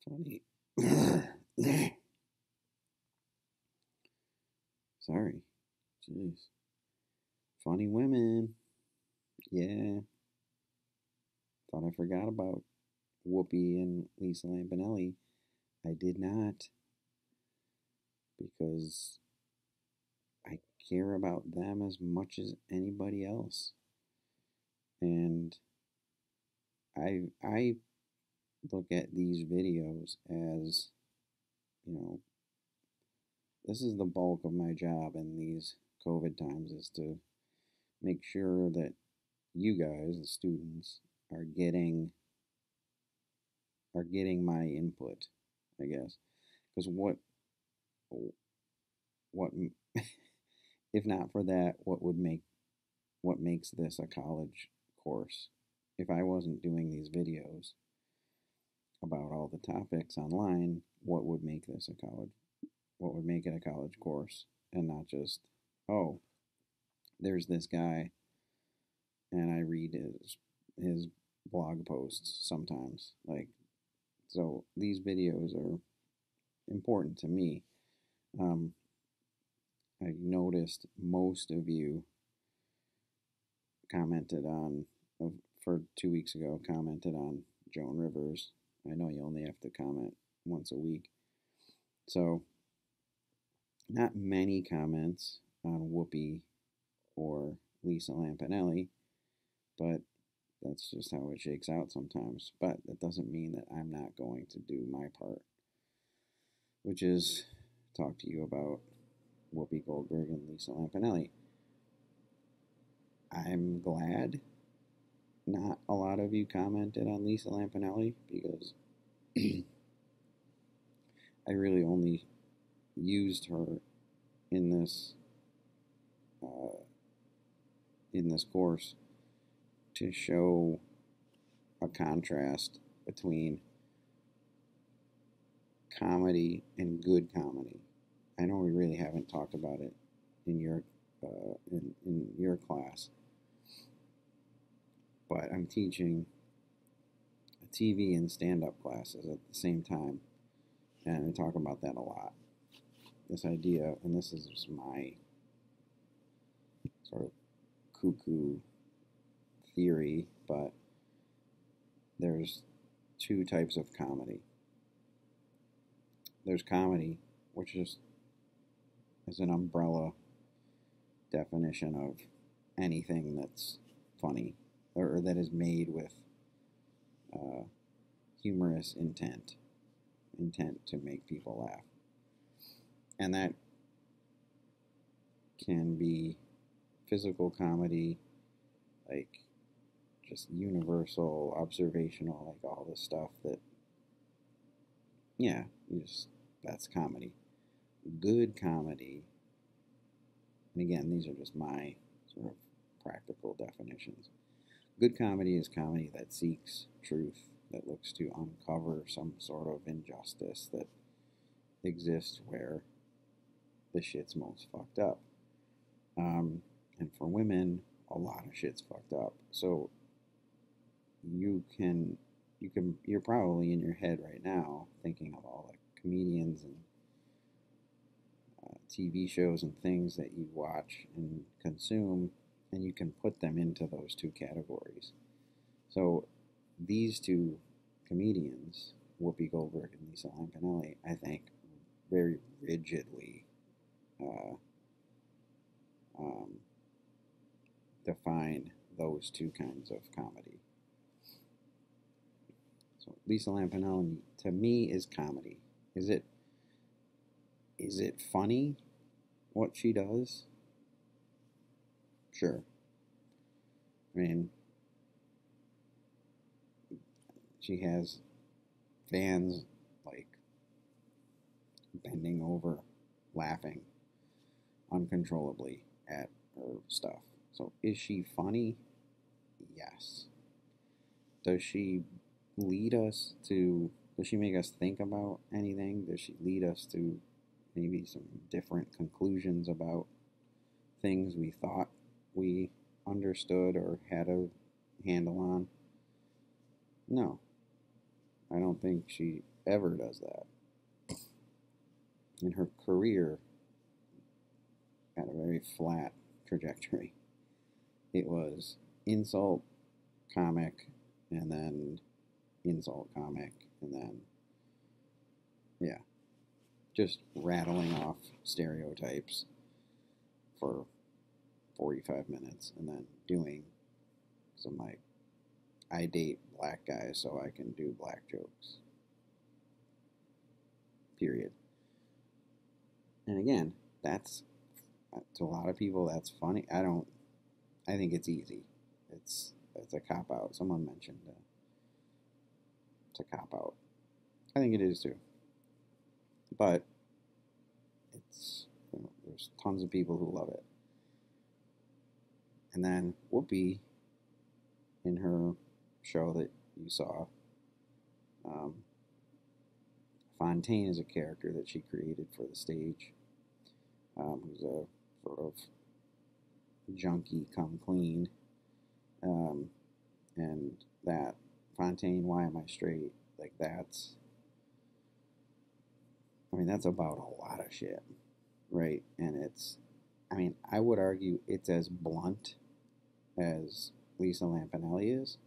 Funny. Sorry. Jeez. Funny women. Yeah. Thought I forgot about Whoopi and Lisa Lampanelli. I did not, because I care about them as much as anybody else. And I look at these videos as, you know, this is the bulk of my job in these COVID times, is to make sure that you guys, the students, are getting my input, I guess. Because what if not for that, what makes this a college course? If I wasn't doing these videos about all the topics online, what would make this a college? What would make it a college course, and not just, oh, there's this guy and I read his blog posts sometimes. Like, so these videos are important to me. Um, I noticed most of you commented on, for 2 weeks ago, commented on Joan Rivers. I know you only have to comment once a week. So, not many comments on Whoopi or Lisa Lampanelli, but that's just how it shakes out sometimes. But that doesn't mean that I'm not going to do my part, which is talk to you about Whoopi Goldberg and Lisa Lampanelli. I'm glad not a lot of you commented on Lisa Lampanelli, because I really only used her in this uh, in this course to show a contrast between comedy and good comedy. I know we really haven't talked about it in your class, but I'm teaching TV and stand-up classes at the same time, and I talk about that a lot. This idea, and this is just my sort of cuckoo theory, but there's two types of comedy. There's comedy, which is an umbrella definition of anything that's funny, or that is made with uh, humorous intent to make people laugh. And that can be physical comedy, like just universal, observational, like all this stuff that, yeah, that's comedy. Good comedy, and again, these are just my sort of practical definitions. Good comedy is comedy that seeks truth, that looks to uncover some sort of injustice that exists where the shit's most fucked up. And for women, a lot of shit's fucked up. So you're probably in your head right now thinking of all the comedians and TV shows and things that you watch and consume, and you can put them into those two categories. So these two comedians, Whoopi Goldberg and Lisa Lampanelli, I think very rigidly uh, um, define those two kinds of comedy. So Lisa Lampanelli, to me, is comedy. Is it funny what she does? Sure. I mean, she has fans like bending over, laughing uncontrollably at her stuff. So is she funny? Yes. Does she does she make us think about anything? Does she lead us to maybe some different conclusions about things we thought we understood or had a handle on? No. I don't think she ever does that. In her career, had a very flat trajectory. It was insult comic, and then insult comic, and then, yeah, just rattling off stereotypes for 45 minutes, and then doing some, like, I date black guys so I can do black jokes. Period. And again, that's, to a lot of people, that's funny. I think it's easy. It's a cop out. Someone mentioned it's a cop out. I think it is too. But it's, there's tons of people who love it. And then Whoopi, in her show that you saw, Fontaine is a character that she created for the stage, who's a sort of junkie come clean, and that Fontaine, why am I straight? Like, that's about a lot of shit, right? And it's, I would argue it's as blunt as Lisa Lampanelli is,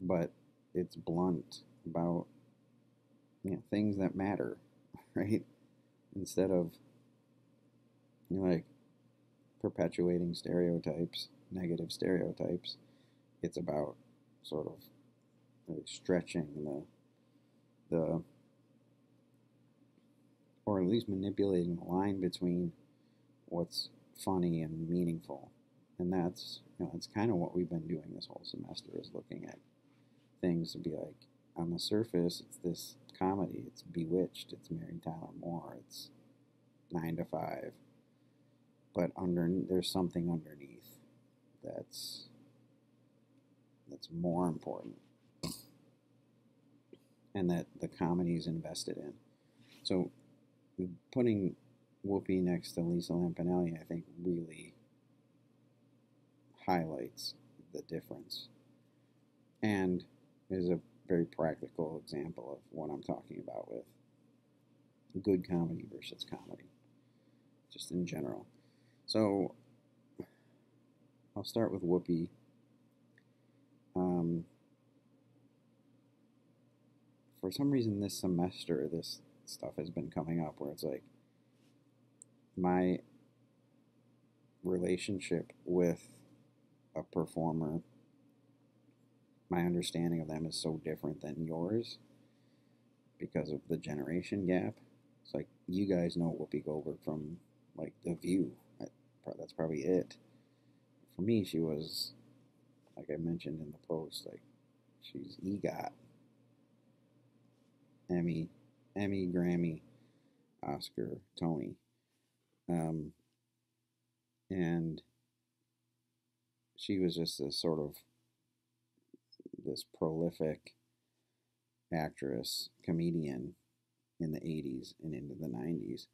but it's blunt about, things that matter, right? Instead of, like, perpetuating stereotypes, negative stereotypes, it's about sort of really stretching the or at least manipulating the line between what's funny and meaningful. And that's, that's kind of what we've been doing this whole semester, is looking at things to be like, on the surface, it's this comedy, it's Bewitched, it's Mary Tyler Moore, it's 9 to 5. But there's something underneath that's more important, and that the comedy's invested in. So putting Whoopi next to Lisa Lampanelli, I think, really highlights the difference, and is a very practical example of what I'm talking about with good comedy versus comedy, just in general. So I'll start with Whoopi. For some reason this semester, this stuff has been coming up where it's like, my relationship with a performer, my understanding of them is so different than yours because of the generation gap. It's like, you guys know Whoopi Goldberg from, like, The View. That's probably it. For me, she was, like I mentioned in the post, like, she's EGOT. Emmy, Grammy, Oscar, Tony. And she was just this sort of, this prolific actress, comedian in the 80s and into the 90s.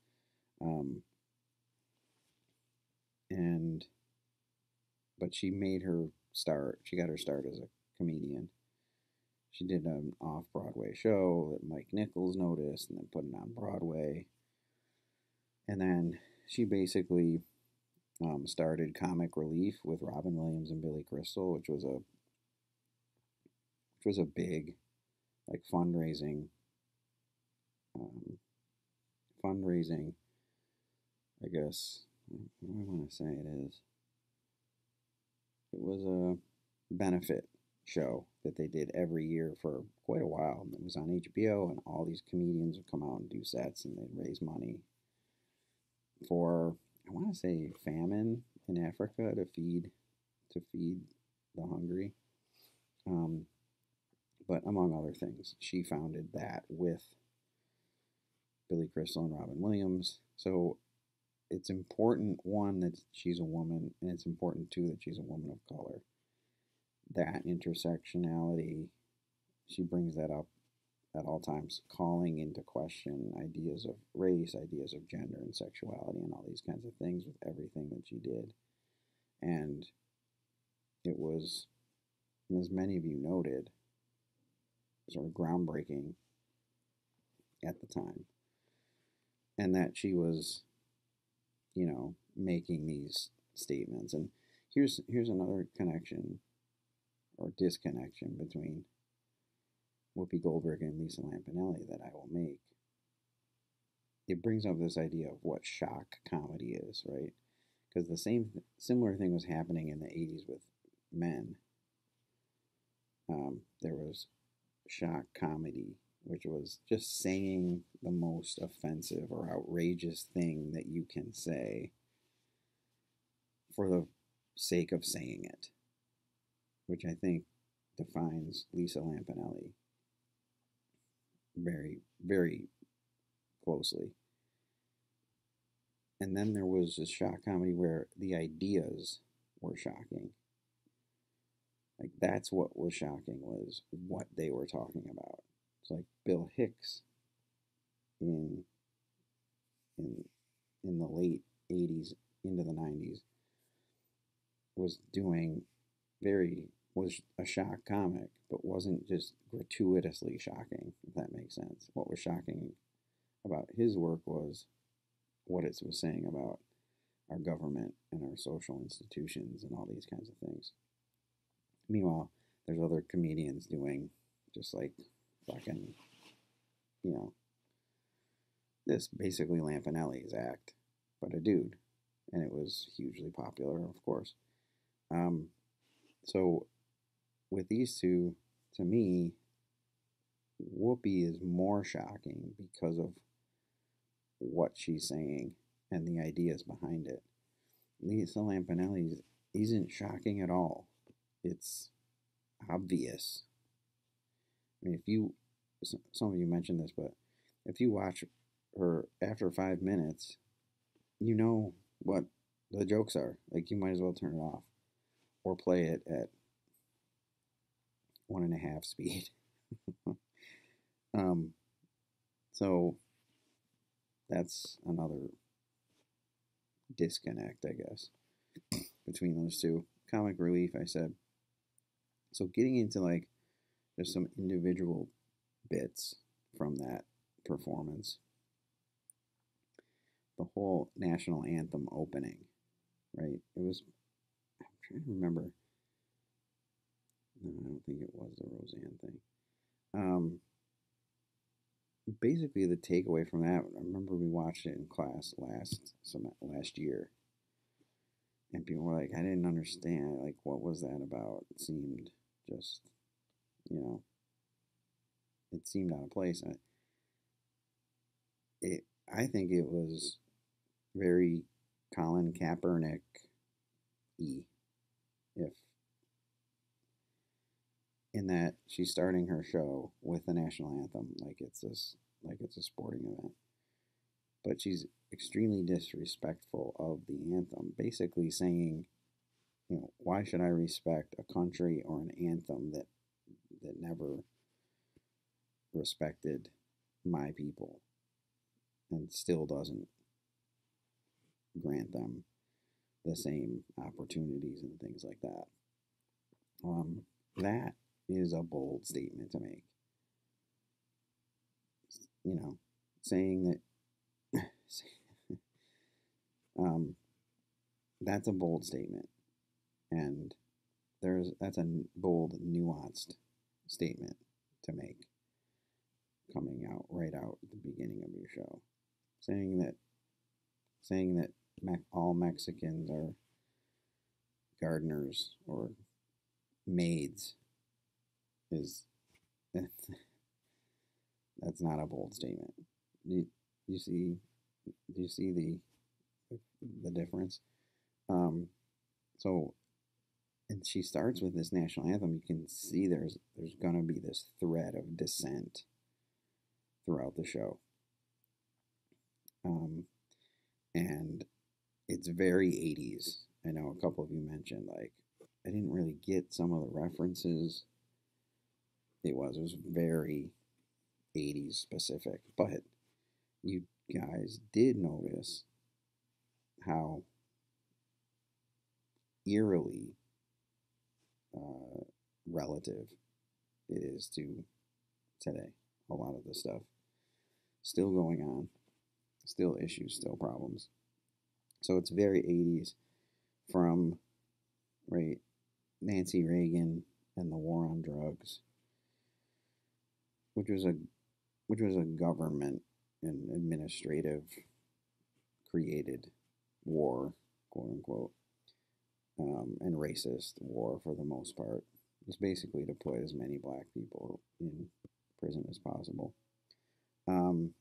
But she made her start, she got her start as a comedian. She did an off-Broadway show that Mike Nichols noticed and then put it on Broadway. And then she basically started Comic Relief with Robin Williams and Billy Crystal, which was a big, like, fundraising, I guess, what do I want to say it is? It was a benefit show that they did every year for quite a while. And it was on HBO, and all these comedians would come out and do sets, and they'd raise money for, I want to say, famine in Africa, to feed the hungry. But among other things, she founded that with Billy Crystal and Robin Williams. So it's important, one, that she's a woman, and it's important, two, that she's a woman of color. That intersectionality, she brings that up at all times, calling into question ideas of race, ideas of gender and sexuality, and all these kinds of things with everything that she did. And it was, as many of you noted, sort of groundbreaking at the time, and that she was, making these statements. And here's another connection or disconnection between Whoopi Goldberg and Lisa Lampanelli that I will make. It brings up this idea of what shock comedy is, right? Because the similar thing was happening in the 80s with men. There was shock comedy, which was just saying the most offensive or outrageous thing that you can say for the sake of saying it, which I think defines Lisa Lampanelli very, very closely. And then there was a shock comedy where the ideas were shocking. Like, that's what was shocking, was what they were talking about. It's like Bill Hicks in the late 80s into the 90s was a shock comic, but wasn't just gratuitously shocking, if that makes sense. What was shocking about his work was what it was saying about our government and our social institutions and all these kinds of things. Meanwhile, there's other comedians doing just like fucking, this basically Lampanelli's act, but a dude. And it was hugely popular, of course. So with these two, to me, Whoopi is more shocking because of what she's saying and the ideas behind it. Lisa Lampanelli isn't shocking at all. It's obvious. I mean, some of you mentioned this, but if you watch her after 5 minutes, you know what the jokes are. Like, you might as well turn it off or play it at 1.5 speed. So that's another disconnect, I guess, between those two. Comic relief, I said. So getting into like just some individual bits from that performance. The whole national anthem opening, right? I'm trying to remember. No, I don't think it was the Roseanne thing. Basically, the takeaway from that, I remember we watched it in class last year, and people were like, I didn't understand, like, what was that about? It seemed just, it seemed out of place. I think it was very Colin Kaepernick-y, if in that she's starting her show with the national anthem like it's a sporting event, but she's extremely disrespectful of the anthem, basically saying, why should I respect a country or an anthem that never respected my people and still doesn't grant them the same opportunities and things like that. That is a bold statement to make. Saying that that's a bold statement, and that's a bold, nuanced statement to make, coming out right out at the beginning of your show, saying that all Mexicans are gardeners or maids is that's not a bold statement. Do you see the difference? So, and she starts with this national anthem. You can see there's gonna be this thread of dissent throughout the show, and it's very 80s. I know a couple of you mentioned, like, I didn't really get some of the references. It was very 80s specific, but you guys did notice how eerily relative it is to today. A lot of the stuff still going on, still issues, still problems. So it's very 80s from, right, Nancy Reagan and the war on drugs, which was a government and administrative created war, quote unquote, and racist war for the most part. It was basically to put as many black people in prison as possible. Um,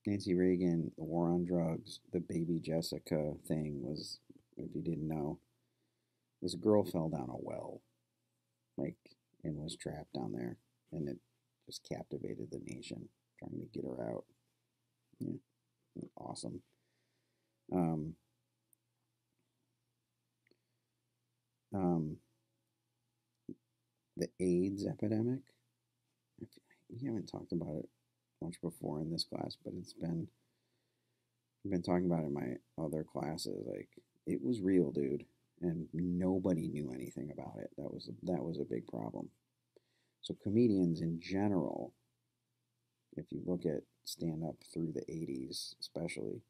Nancy Reagan, the war on drugs, the baby Jessica thing was, if you didn't know, this girl fell down a well, like, and was trapped down there, and it just captivated the nation, trying to get her out. Yeah, awesome. Um, um, the AIDS epidemic. We haven't talked about it much before in this class, but I've been talking about it in my other classes. Like, it was real, dude, and nobody knew anything about it. That was a big problem. So comedians in general, if you look at stand up through the 80s, especially,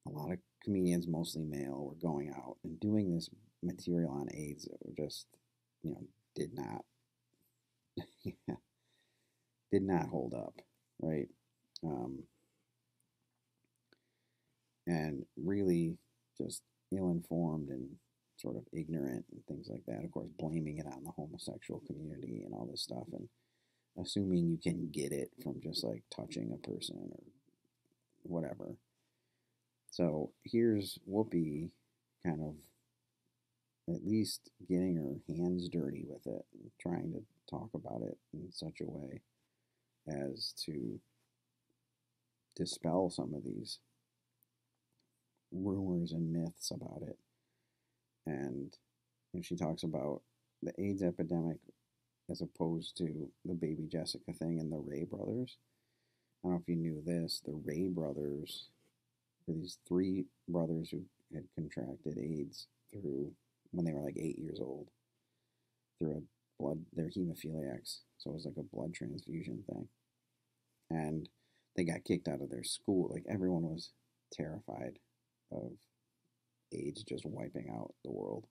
a lot of comedians, mostly male, were going out and doing this material on AIDS that just, did not, did not hold up, right? Um, and really just ill-informed and sort of ignorant and things like that. Of course, blaming it on the homosexual community and all this stuff, and assuming you can get it from just like touching a person or whatever. So here's Whoopi kind of at least getting her hands dirty with it and trying to talk about it in such a way as to dispel some of these rumors and myths about it. And she talks about the AIDS epidemic as opposed to the baby Jessica thing and the Ray brothers. I don't know if you knew this. The Ray brothers were these three brothers who had contracted AIDS through when they were like 8 years old through they're hemophiliacs. So it was like a blood transfusion thing. And they got kicked out of their school. Like, everyone was terrified of AIDS just wiping out the world.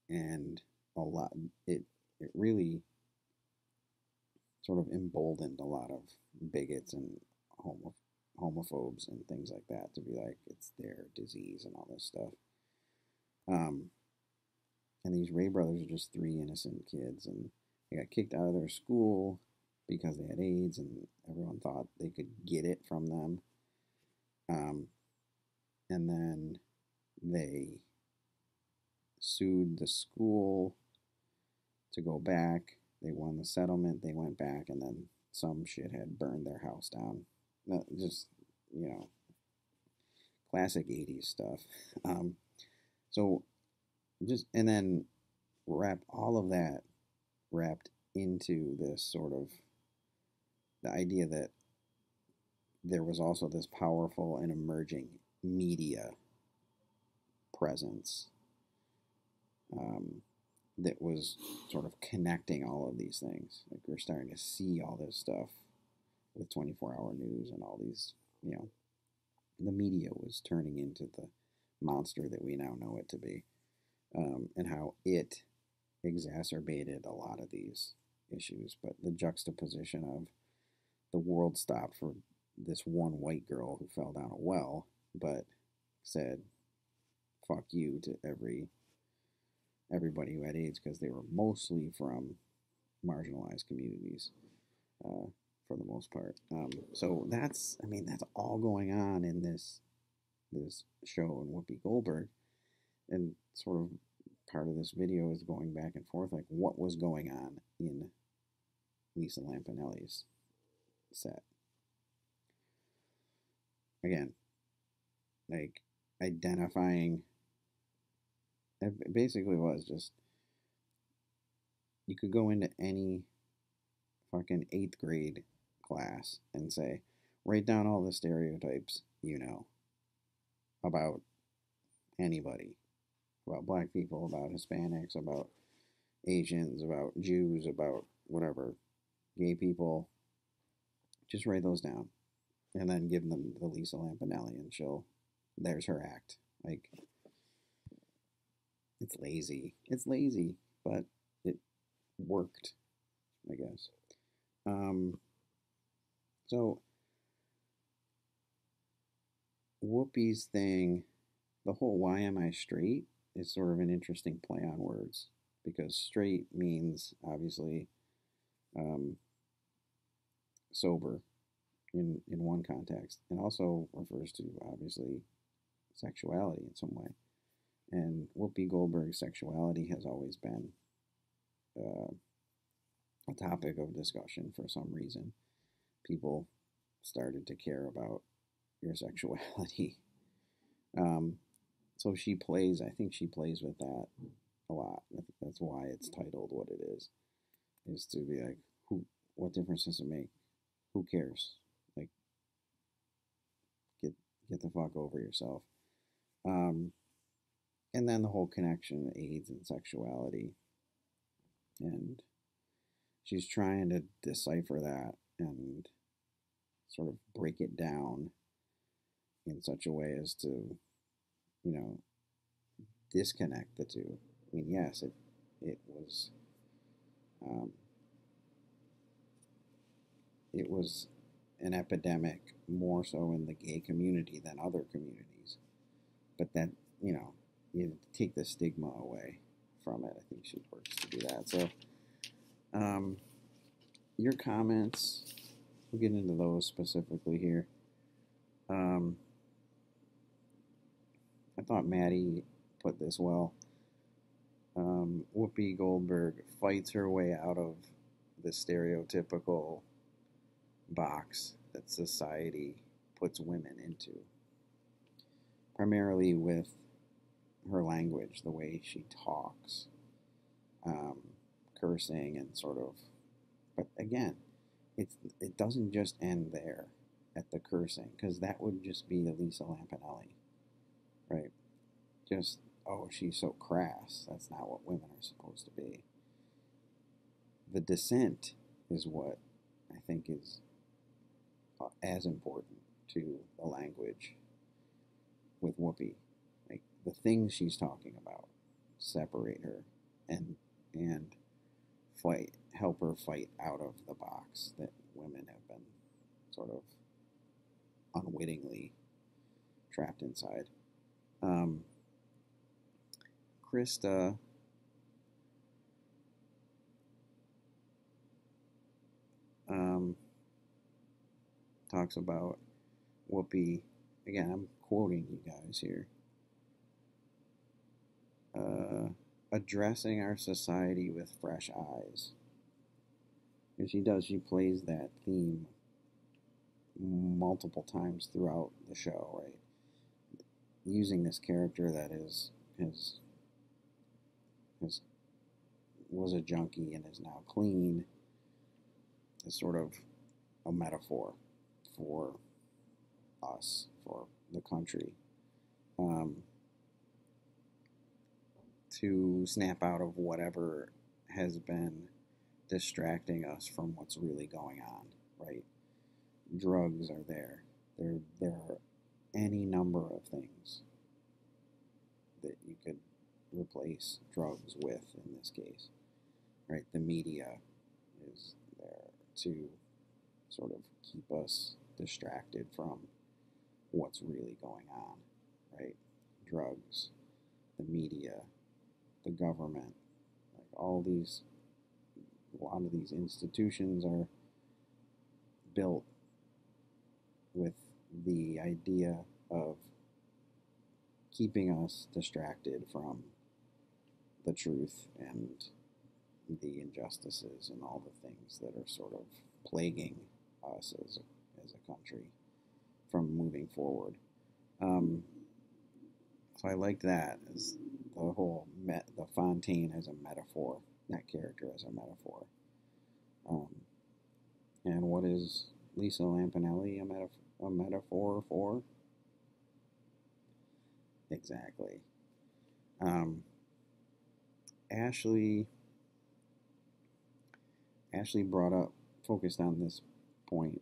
And it really sort of emboldened a lot of bigots and homophobes and things like that to be like, it's their disease and all this stuff. And these Ray brothers are just three innocent kids, and they got kicked out of their school because they had AIDS, and everyone thought they could get it from them. And then they sued the school to go back. They won the settlement. They went back, and then some shithead burned their house down. Just, classic 80s stuff. So just, and then wrap all of that wrapped into this sort of the idea that there was also this powerful and emerging media presence that was sort of connecting all of these things. Like, we're starting to see all this stuff with 24-hour news and all these, the media was turning into the monster that we now know it to be, and how it exacerbated a lot of these issues. But the juxtaposition of the world stopped for this one white girl who fell down a well, but said fuck you to everybody who had AIDS, because they were mostly from marginalized communities, for the most part. So that's all going on in this show and Whoopi Goldberg, and sort of part of this video is going back and forth, like what was going on in Lisa Lampanelli's set. Again, like identifying, it basically was just, you could go into any fucking 8th grade class and say, write down all the stereotypes about anybody, about black people, about Hispanics, about Asians, about Jews, about whatever, gay people, just write those down and then give them to Lisa Lampanelli, and there's her act. Like, it's lazy. It's lazy, but it worked, I guess. Um, so Whoopi's thing, the whole "why am I straight" is sort of an interesting play on words, because straight means obviously um, sober in one context, and also refers to obviously sexuality in some way. And Whoopi Goldberg's sexuality has always been uh, a topic of discussion for some reason. People started to care about your sexuality. Um, so I think she plays with that a lot. I think that's why it's titled what it is to be like, what difference does it make? Who cares? Like, get, get the fuck over yourself. Um, and then the whole connection to AIDS and sexuality. And she's trying to decipher that and sort of break it down in such a way as to, you know, disconnect the two. I mean, yes, it was um, it was an epidemic more so in the gay community than other communities, but that, you know, you take the stigma away from it. I think she works to do that. So, um, your comments, we'll get into those specifically here. Um, I thought Maddie put this well. Whoopi Goldberg fights her way out of the stereotypical box that society puts women into, primarily with her language, the way she talks, um, cursing and sort of. But again, it doesn't just end there at the cursing, because that would just be Lisa Lampanelli, right? Just, oh, she's so crass. That's not what women are supposed to be. The dissent is what I think is as important to the language with Whoopi. Like, the things she's talking about separate her and help her fight out of the box that women have been sort of unwittingly trapped inside. Um, Krista talks about Whoopi. Again, I'm quoting you guys here. Addressing our society with fresh eyes. And she does. She plays that theme multiple times throughout the show, right? Using this character that is was a junkie and is now clean is sort of a metaphor for us, for the country, um, to snap out of whatever has been distracting us from what's really going on, right? Drugs are there. There are any number of things that you could replace drugs with in this case, right? The media is there to sort of keep us distracted from what's really going on, right? Drugs, the media, the government, like a lot of these institutions are built with the idea of keeping us distracted from the truth and the injustices and all the things that are sort of plaguing us as a country from moving forward. So I liked that as the whole the Fontaine as a metaphor, that character as a metaphor. Um, and what is Lisa Lampanelli a metaphor for? Exactly. Um, Ashley Ashley focused on this point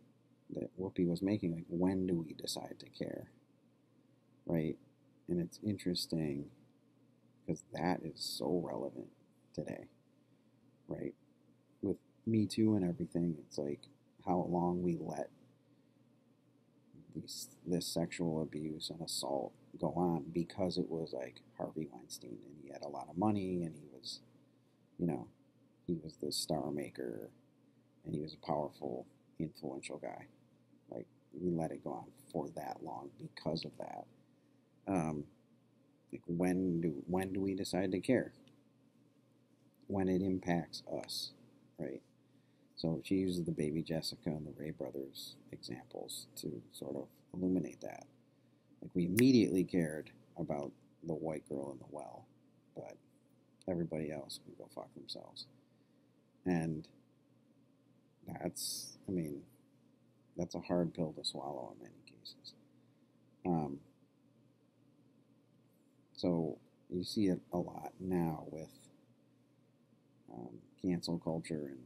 that Whoopi was making, like, when do we decide to care, right? And it's interesting because that is so relevant today, right? With Me Too and everything, it's like how long we let this sexual abuse and assault go on because it was like Harvey Weinstein and he had a lot of money and he was, you know, he was the star maker and he was a powerful, influential guy. Like, we let it go on for that long because of that. Like, when do we decide to care? When it impacts us, right? So she uses the baby Jessica and the Ray brothers examples to sort of illuminate that. Like, we immediately cared about the white girl in the well, but everybody else can go fuck themselves. And that's, I mean, that's a hard pill to swallow in many cases. So you see it a lot now with cancel culture and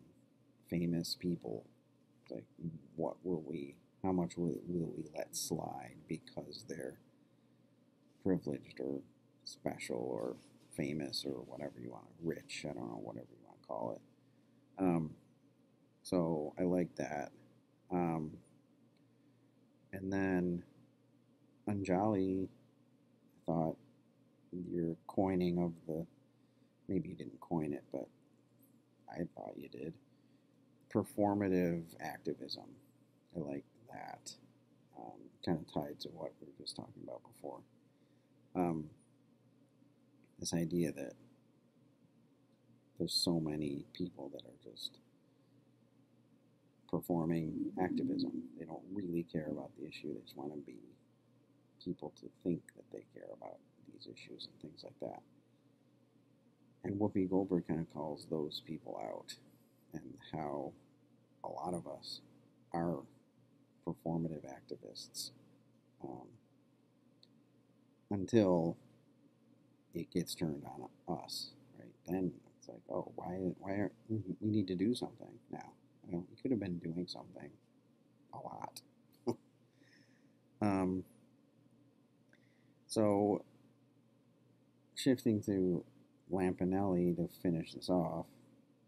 famous people. It's like, how much will we let slide because they're privileged or special or famous or whatever you want, rich, I don't know, whatever you want to call it. So I like that. And then Anjali, I thought your coining of maybe you didn't coin it, but I thought you did, performative activism. I like that. Kind of tied to what we were just talking about before. This idea that there's so many people that are just performing activism. They don't really care about the issue. They just want to be people to think that they care about these issues and things like that. And Whoopi Goldberg kind of calls those people out and how a lot of us are performative activists until it gets turned on us, right? Then it's like, oh, why aren't we need to do something now? We could have been doing something a lot. So shifting to Lampanelli to finish this off,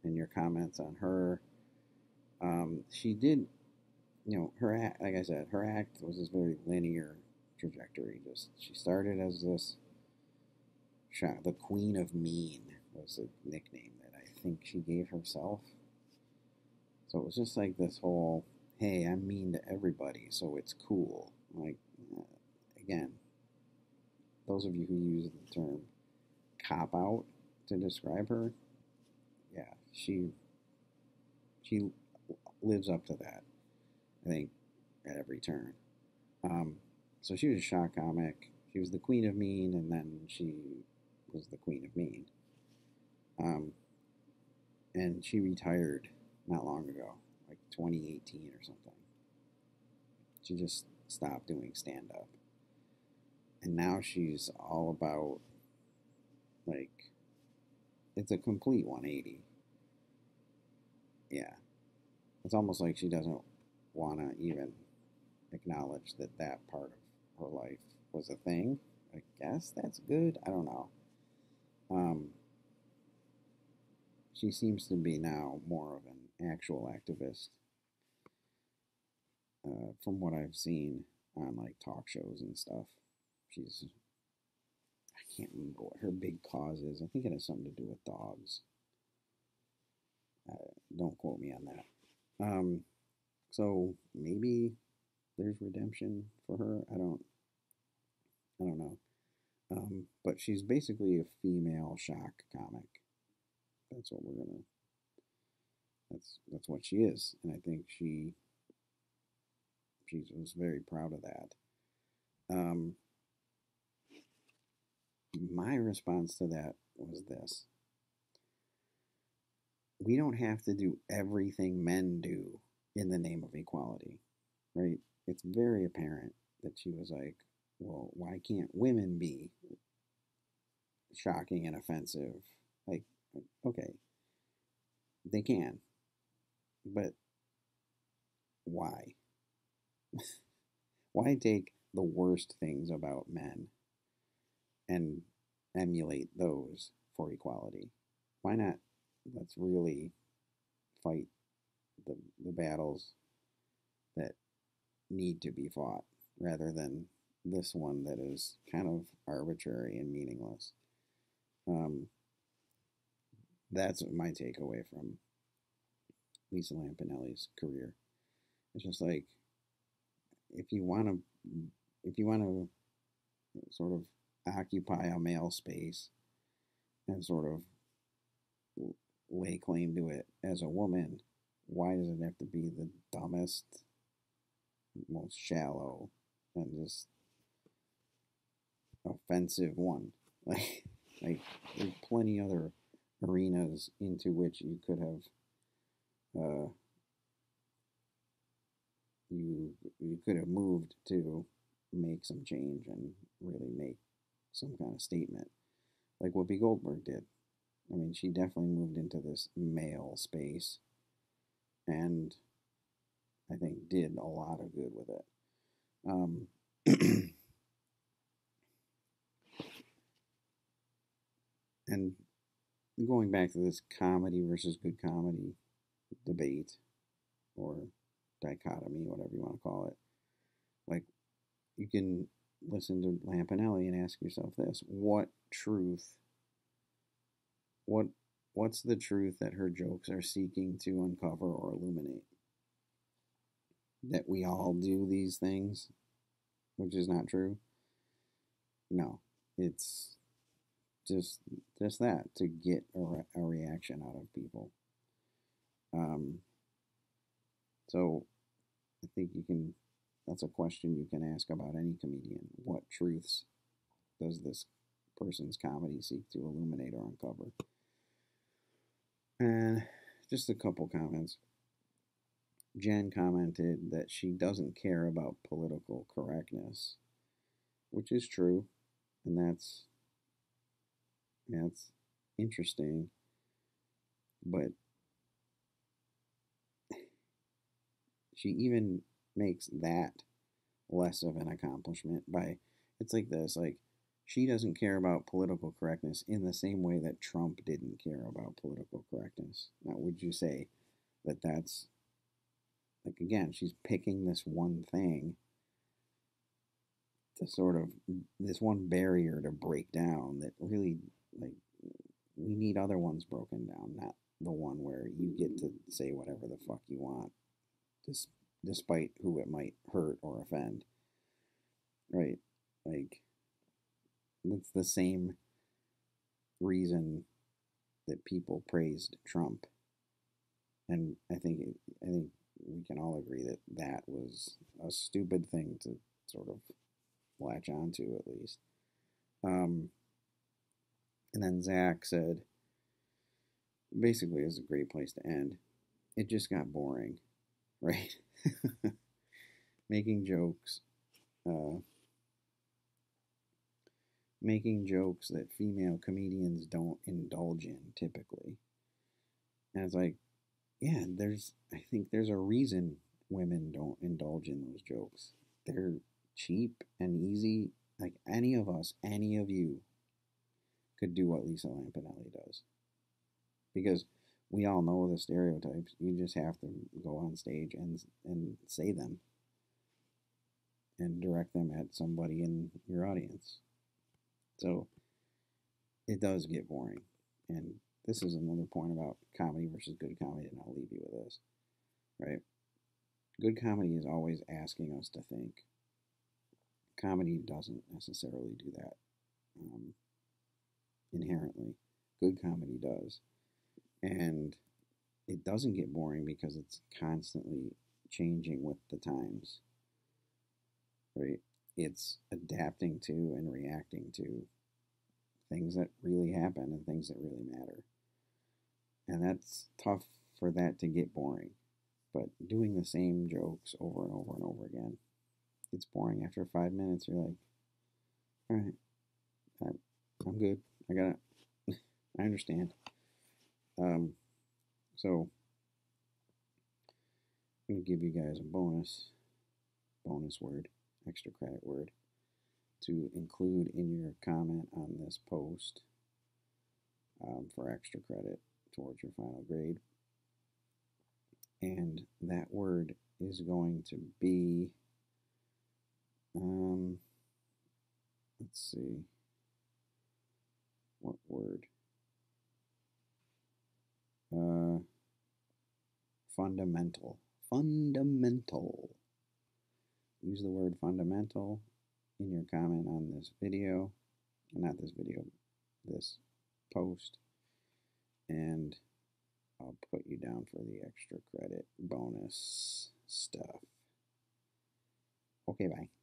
and your comments on her, she did, her act, like I said, her act was this very linear trajectory. Just she started as this the Queen of Mean was the nickname that I think she gave herself. So it was just like this whole, hey, I'm mean to everybody, so it's cool. Like, again, those of you who use the term cop out to describe her, yeah, she lives up to that, I think, at every turn. So she was a shock comic. She was the Queen of Mean, and then she was the Queen of Mean. And she retired not long ago, like 2018 or something. She just stopped doing stand-up. And now she's all about, like, it's a complete 180. Yeah. It's almost like she doesn't want to even acknowledge that part of her life was a thing. I guess that's good. I don't know. She seems to be now more of an actual activist, from what I've seen on like talk shows and stuff. I can't remember what her big cause is. I think it has something to do with dogs. Don't quote me on that. So maybe there's redemption for her. I don't know. But she's basically a female shock comic. That's what that's what she is, and I think she was very proud of that. My response to that was this: we don't have to do everything men do in the name of equality, right? It's very apparent that she was like, well, why can't women be shocking and offensive? Like, okay, they can. But why? Why take the worst things about men and emulate those for equality? Why not? Let's really fight the battles that need to be fought rather than this one that is kind of arbitrary and meaningless. Um, that's my takeaway from Lisa Lampanelli's career. It's just like if you want to, if you want to sort of occupy a male space and sort of lay claim to it as a woman, why does it have to be the dumbest, most shallow, and just offensive one? Like there's plenty other arenas into which you could have you could have moved to make some change and really make some kind of statement, like Whoopi Goldberg did. I mean, she definitely moved into this male space, and I think did a lot of good with it. And going back to this comedy versus good comedy debate or dichotomy, whatever you want to call it, like you can listen to Lampanelli and ask yourself this: what truth? What what's the truth that her jokes are seeking to uncover or illuminate? That we all do these things, which is not true. No, it's just just that to get a reaction out of people. Um, so I think you can. That's a question you can ask about any comedian. What truths does this person's comedy seek to illuminate or uncover? And just a couple comments. Jen commented that she doesn't care about political correctness, which is true, and that's interesting. But she even makes that less of an accomplishment by it's like this, like she doesn't care about political correctness in the same way that Trump didn't care about political correctness. Now, would you say that that's like again, she's picking this one thing to sort of this one barrier to break down that really like we need other ones broken down, not the one where you get to say whatever the fuck you want, just despite who it might hurt or offend. Right? Like it's the same reason that people praised Trump, and I think we can all agree that that was a stupid thing to sort of latch onto at least. Um, and then Zach said, basically, it's a great place to end. It just got boring, right? making jokes, uh, making jokes that female comedians don't indulge in typically. And it's like, yeah, I think there's a reason women don't indulge in those jokes. They're cheap and easy. Like any of us, any of you could do what Lisa Lampanelli does. Because we all know the stereotypes. You just have to go on stage and say them and direct them at somebody in your audience. So it does get boring. And this is another point about comedy versus good comedy, and I'll leave you with this. Right? Good comedy is always asking us to think. Comedy doesn't necessarily do that inherently. Good comedy does. And it doesn't get boring because it's constantly changing with the times. Right? It's adapting to and reacting to things that really happen and things that really matter. And that's tough for that to get boring. But doing the same jokes over and over and over again, it's boring. After 5 minutes, you're like, all right, I'm good. I got it. I understand. So I'm going to give you guys a bonus word, extra credit word, to include in your comment on this post for extra credit towards your final grade. And that word is going to be, let's see, what word? Fundamental. Fundamental. Use the word fundamental in your comment on this video, not this video, this post, and I'll put you down for the extra credit bonus stuff. Okay, bye.